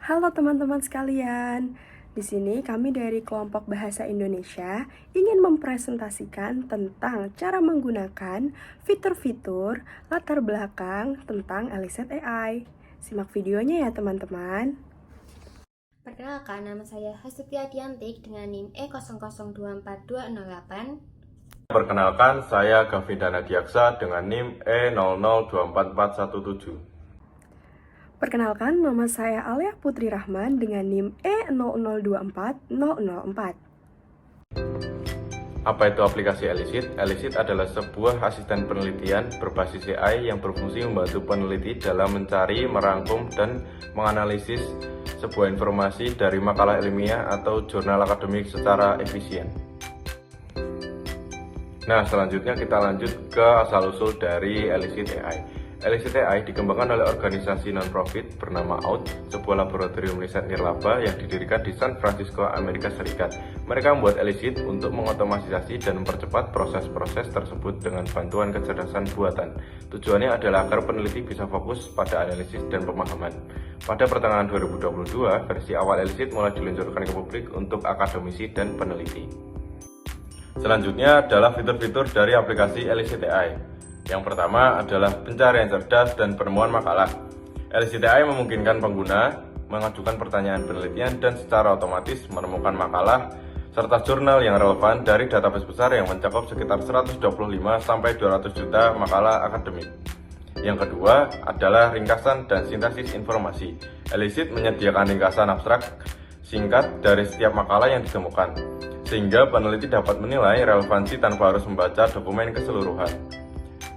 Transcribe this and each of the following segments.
Halo teman-teman sekalian, di sini kami dari kelompok Bahasa Indonesia ingin mempresentasikan tentang cara menggunakan fitur-fitur latar belakang tentang Elicit AI. Simak videonya ya teman-teman. Perkenalkan, nama saya Hastutia Diantik dengan NIM E002428. Perkenalkan, saya Gavindana Diaksa dengan NIM E00244117. Perkenalkan, nama saya Alia Putri Rahman dengan NIM E0024004. Apa itu aplikasi Elicit? Elicit adalah sebuah asisten penelitian berbasis AI yang berfungsi membantu peneliti dalam mencari, merangkum, dan menganalisis sebuah informasi dari makalah ilmiah atau jurnal akademik secara efisien. Nah, selanjutnya kita lanjut ke asal-usul dari Elicit AI. Elicit AI dikembangkan oleh organisasi non-profit bernama OUT, sebuah laboratorium riset nirlaba yang didirikan di San Francisco, Amerika Serikat. Mereka membuat Elicit untuk mengotomatisasi dan mempercepat proses-proses tersebut dengan bantuan kecerdasan buatan. Tujuannya adalah agar peneliti bisa fokus pada analisis dan pemahaman. Pada pertengahan 2022, versi awal Elicit mulai diluncurkan ke publik untuk akademisi dan peneliti. Selanjutnya adalah fitur-fitur dari aplikasi Elicit AI. Yang pertama adalah pencarian cerdas dan penemuan makalah. Elicit AI memungkinkan pengguna mengajukan pertanyaan penelitian dan secara otomatis menemukan makalah serta jurnal yang relevan dari database besar yang mencakup sekitar 125-200 juta makalah akademik. Yang kedua adalah ringkasan dan sintesis informasi. Elicit menyediakan ringkasan abstrak singkat dari setiap makalah yang ditemukan, sehingga peneliti dapat menilai relevansi tanpa harus membaca dokumen keseluruhan.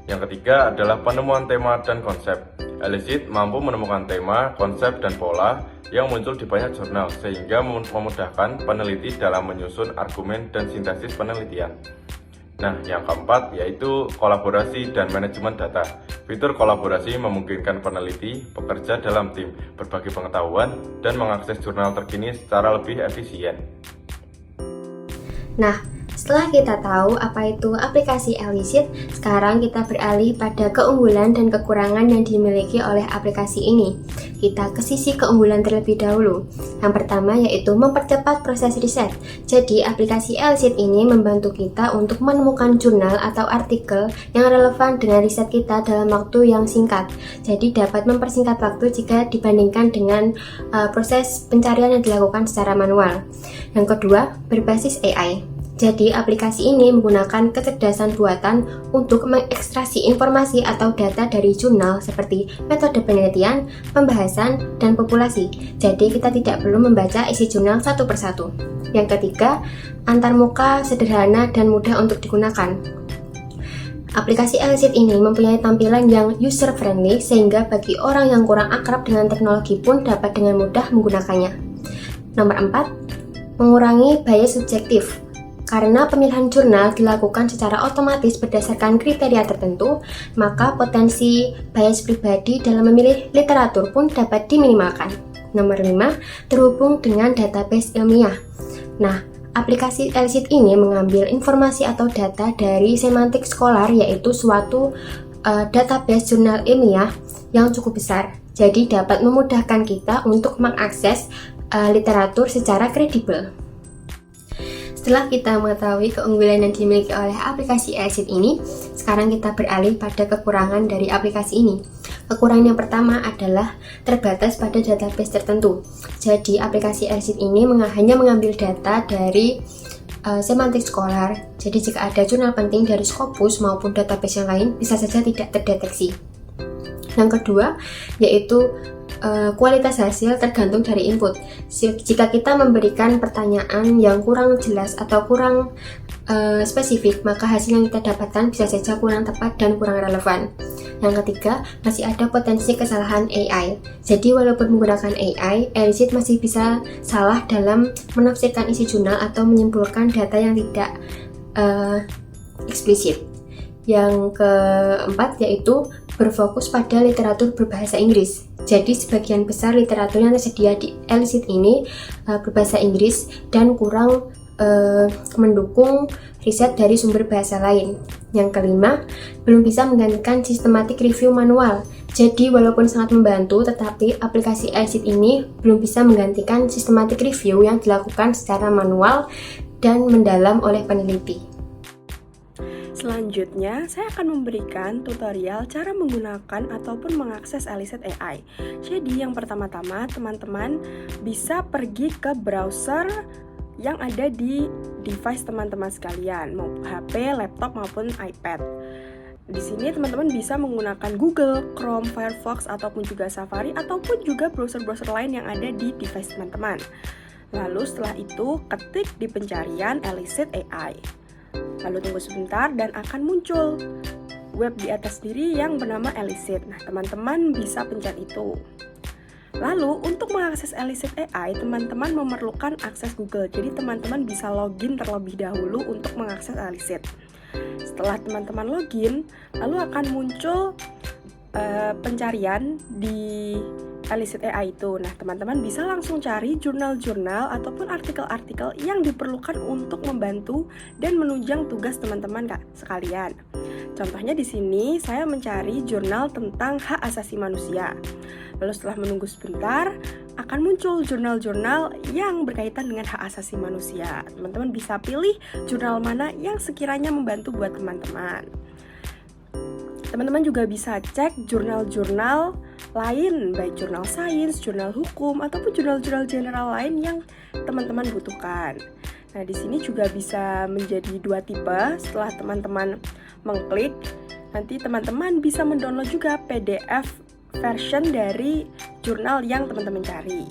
Yang ketiga adalah penemuan tema dan konsep. Elicit mampu menemukan tema, konsep, dan pola yang muncul di banyak jurnal, sehingga memudahkan peneliti dalam menyusun argumen dan sintesis penelitian. Nah, yang keempat yaitu kolaborasi dan manajemen data. Fitur kolaborasi memungkinkan peneliti bekerja dalam tim, berbagi pengetahuan, dan mengakses jurnal terkini secara lebih efisien. Nah, setelah kita tahu apa itu aplikasi Elicit, sekarang kita beralih pada keunggulan dan kekurangan yang dimiliki oleh aplikasi ini. Kita ke sisi keunggulan terlebih dahulu. Yang pertama yaitu mempercepat proses riset. Jadi aplikasi Elicit ini membantu kita untuk menemukan jurnal atau artikel yang relevan dengan riset kita dalam waktu yang singkat. Jadi dapat mempersingkat waktu jika dibandingkan dengan proses pencarian yang dilakukan secara manual. Yang kedua, berbasis AI. Jadi, aplikasi ini menggunakan kecerdasan buatan untuk mengekstraksi informasi atau data dari jurnal seperti metode penelitian, pembahasan, dan populasi. Jadi, kita tidak perlu membaca isi jurnal satu persatu. Yang ketiga, antarmuka, sederhana, dan mudah untuk digunakan. Aplikasi Elicit ini mempunyai tampilan yang user-friendly sehingga bagi orang yang kurang akrab dengan teknologi pun dapat dengan mudah menggunakannya. Nomor 4, mengurangi bias subjektif. Karena pemilihan jurnal dilakukan secara otomatis berdasarkan kriteria tertentu, maka potensi bias pribadi dalam memilih literatur pun dapat diminimalkan. Nomor 5, terhubung dengan database ilmiah. Nah, aplikasi Elicit ini mengambil informasi atau data dari semantik scholar, yaitu suatu database jurnal ilmiah yang cukup besar. Jadi dapat memudahkan kita untuk mengakses literatur secara kredibel. Setelah kita mengetahui keunggulan yang dimiliki oleh aplikasi Elicit ini, sekarang kita beralih pada kekurangan dari aplikasi ini. Kekurangan yang pertama adalah terbatas pada database tertentu. Jadi aplikasi Elicit ini hanya mengambil data dari semantik scholar. Jadi jika ada jurnal penting dari Scopus maupun database yang lain, bisa saja tidak terdeteksi. Yang kedua, yaitu kualitas hasil tergantung dari input. Jika kita memberikan pertanyaan yang kurang jelas atau kurang spesifik, maka hasil yang kita dapatkan bisa saja kurang tepat dan kurang relevan. Yang ketiga, masih ada potensi kesalahan AI. Jadi walaupun menggunakan AI, Elicit masih bisa salah dalam menafsirkan isi jurnal atau menyimpulkan data yang tidak eksplisit. Yang keempat yaitu berfokus pada literatur berbahasa Inggris. Jadi sebagian besar literatur yang tersedia di Elicit ini berbahasa Inggris dan kurang mendukung riset dari sumber bahasa lain. Yang kelima, belum bisa menggantikan sistematik review manual. Jadi walaupun sangat membantu, tetapi aplikasi ELISIT ini belum bisa menggantikan systematic review yang dilakukan secara manual dan mendalam oleh peneliti. Selanjutnya, saya akan memberikan tutorial cara menggunakan ataupun mengakses ELISIT AI. Jadi, yang pertama-tama, teman-teman bisa pergi ke browser yang ada di device teman-teman sekalian, mau HP, laptop, maupun iPad. Di sini teman-teman bisa menggunakan Google, Chrome, Firefox, ataupun juga Safari, ataupun juga browser-browser lain yang ada di device teman-teman. Lalu setelah itu, ketik di pencarian ELISIT AI. Lalu tunggu sebentar dan akan muncul web di atas diri yang bernama ELISIT. Nah, teman-teman bisa pencet itu. Lalu, untuk mengakses ELISIT AI, teman-teman memerlukan akses Google. Jadi, teman-teman bisa login terlebih dahulu untuk mengakses ELISIT. Setelah teman-teman login, lalu akan muncul pencarian di ELISIT AI itu. Nah, teman-teman bisa langsung cari jurnal-jurnal ataupun artikel-artikel yang diperlukan untuk membantu dan menunjang tugas teman-teman sekalian. Contohnya di sini saya mencari jurnal tentang hak asasi manusia. Lalu setelah menunggu sebentar, akan muncul jurnal-jurnal yang berkaitan dengan hak asasi manusia. Teman-teman bisa pilih jurnal mana yang sekiranya membantu buat teman-teman. Teman-teman juga bisa cek jurnal-jurnal lain, baik jurnal sains, jurnal hukum, ataupun jurnal-jurnal general lain yang teman-teman butuhkan. Nah, di sini juga bisa menjadi dua tipe. Setelah teman-teman mengklik, nanti teman-teman bisa mendownload juga PDF version dari jurnal yang teman-teman cari.